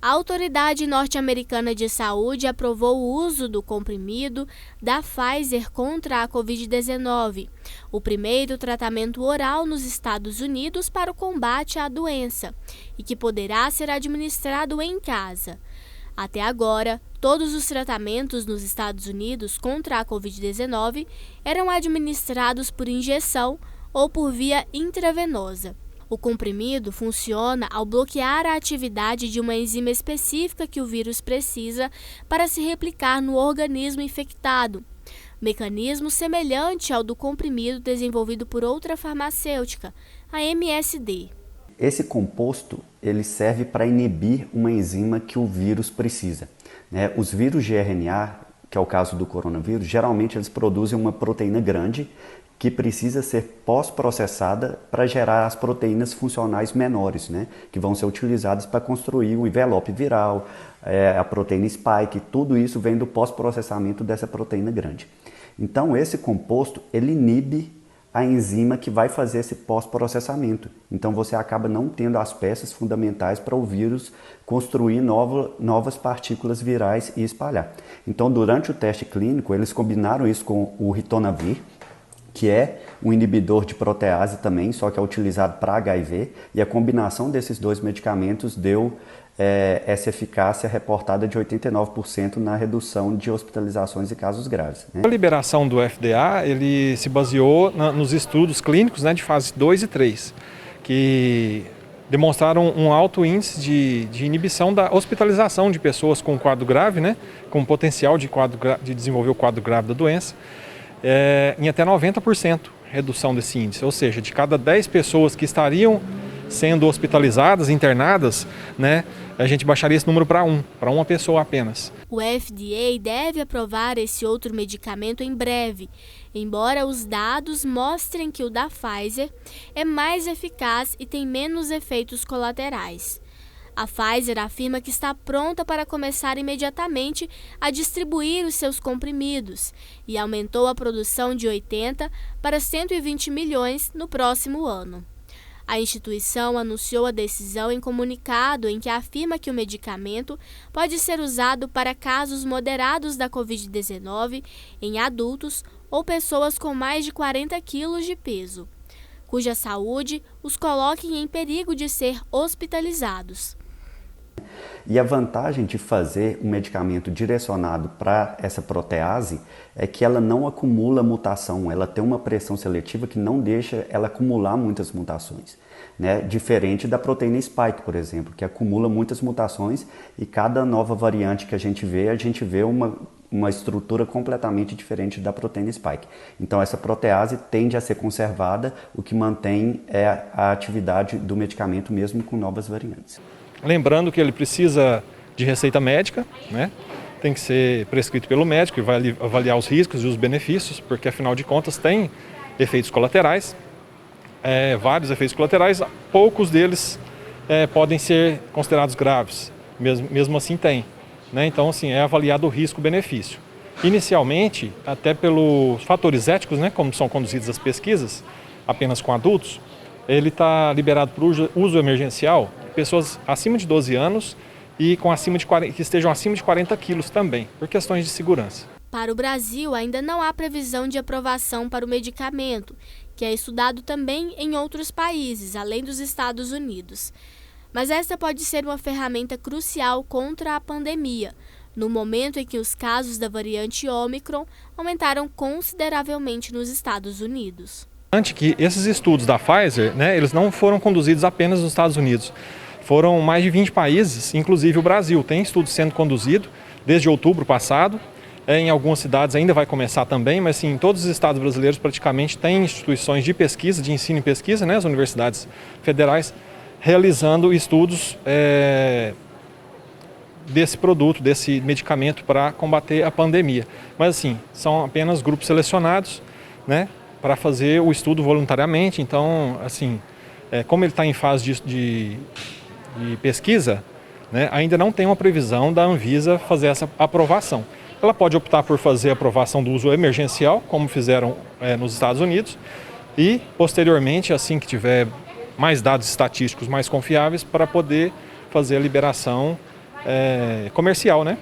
A Autoridade Norte-Americana de Saúde aprovou o uso do comprimido da Pfizer contra a Covid-19, o primeiro tratamento oral nos Estados Unidos para o combate à doença, e que poderá ser administrado em casa. Até agora, todos os tratamentos nos Estados Unidos contra a Covid-19 eram administrados por injeção ou por via intravenosa. O comprimido funciona ao bloquear a atividade de uma enzima específica que o vírus precisa para se replicar no organismo infectado, mecanismo semelhante ao do comprimido desenvolvido por outra farmacêutica, a MSD. Esse composto ele serve para inibir uma enzima que o vírus precisa, né? Os vírus de RNA, que é o caso do coronavírus, geralmente eles produzem uma proteína grande que precisa ser pós-processada para gerar as proteínas funcionais menores, né? Que vão ser utilizadas para construir o envelope viral, a proteína spike, tudo isso vem do pós-processamento dessa proteína grande. Então esse composto ele inibe a enzima que vai fazer esse pós-processamento. Então você acaba não tendo as peças fundamentais para o vírus construir novas partículas virais e espalhar. Então durante o teste clínico eles combinaram isso com o ritonavir, que é um inibidor de protease também, só que é utilizado para HIV, e a combinação desses dois medicamentos deu essa eficácia reportada de 89% na redução de hospitalizações e casos graves, né? A liberação do FDA ele se baseou nos estudos clínicos, né, de fase 2 e 3, que demonstraram um alto índice de inibição da hospitalização de pessoas com quadro grave, né, com potencial de desenvolver o quadro grave da doença, em até 90% redução desse índice, ou seja, de cada 10 pessoas que estariam sendo hospitalizadas, internadas, né, a gente baixaria esse número para uma pessoa apenas. O FDA deve aprovar esse outro medicamento em breve, embora os dados mostrem que o da Pfizer é mais eficaz e tem menos efeitos colaterais. A Pfizer afirma que está pronta para começar imediatamente a distribuir os seus comprimidos e aumentou a produção de 80 para 120 milhões no próximo ano. A instituição anunciou a decisão em comunicado em que afirma que o medicamento pode ser usado para casos moderados da Covid-19 em adultos ou pessoas com mais de 40 quilos de peso, cuja saúde os coloque em perigo de ser hospitalizados. E a vantagem de fazer um medicamento direcionado para essa protease é que ela não acumula mutação, ela tem uma pressão seletiva que não deixa ela acumular muitas mutações, né? Diferente da proteína spike, por exemplo, que acumula muitas mutações e cada nova variante que a gente vê uma estrutura completamente diferente da proteína spike. Então essa protease tende a ser conservada, o que mantém a atividade do medicamento mesmo com novas variantes. Lembrando que ele precisa de receita médica, né? Tem que ser prescrito pelo médico, que vai avaliar os riscos e os benefícios, porque afinal de contas tem efeitos colaterais, vários efeitos colaterais, poucos deles podem ser considerados graves, mesmo assim tem, né? Então assim, é avaliado o risco-benefício. Inicialmente, até pelos fatores éticos, né, como são conduzidas as pesquisas, apenas com adultos, ele está liberado para uso emergencial, pessoas acima de 12 anos e que estejam acima de 40 quilos também, por questões de segurança. Para o Brasil, ainda não há previsão de aprovação para o medicamento, que é estudado também em outros países, além dos Estados Unidos. Mas esta pode ser uma ferramenta crucial contra a pandemia, no momento em que os casos da variante Ômicron aumentaram consideravelmente nos Estados Unidos. Que esses estudos da Pfizer, né, eles não foram conduzidos apenas nos Estados Unidos. Foram mais de 20 países, inclusive o Brasil. Tem estudo sendo conduzido desde outubro passado. Em algumas cidades ainda vai começar também, mas sim, em todos os estados brasileiros praticamente tem instituições de pesquisa, de ensino e pesquisa, né, as universidades federais, realizando estudos desse produto, desse medicamento para combater a pandemia. Mas assim, são apenas grupos selecionados, né, para fazer o estudo voluntariamente. Então, assim, como ele está em fase de pesquisa, né, ainda não tem uma previsão da Anvisa fazer essa aprovação. Ela pode optar por fazer a aprovação do uso emergencial, como fizeram nos Estados Unidos, e posteriormente, assim que tiver mais dados estatísticos mais confiáveis, para poder fazer a liberação comercial, né?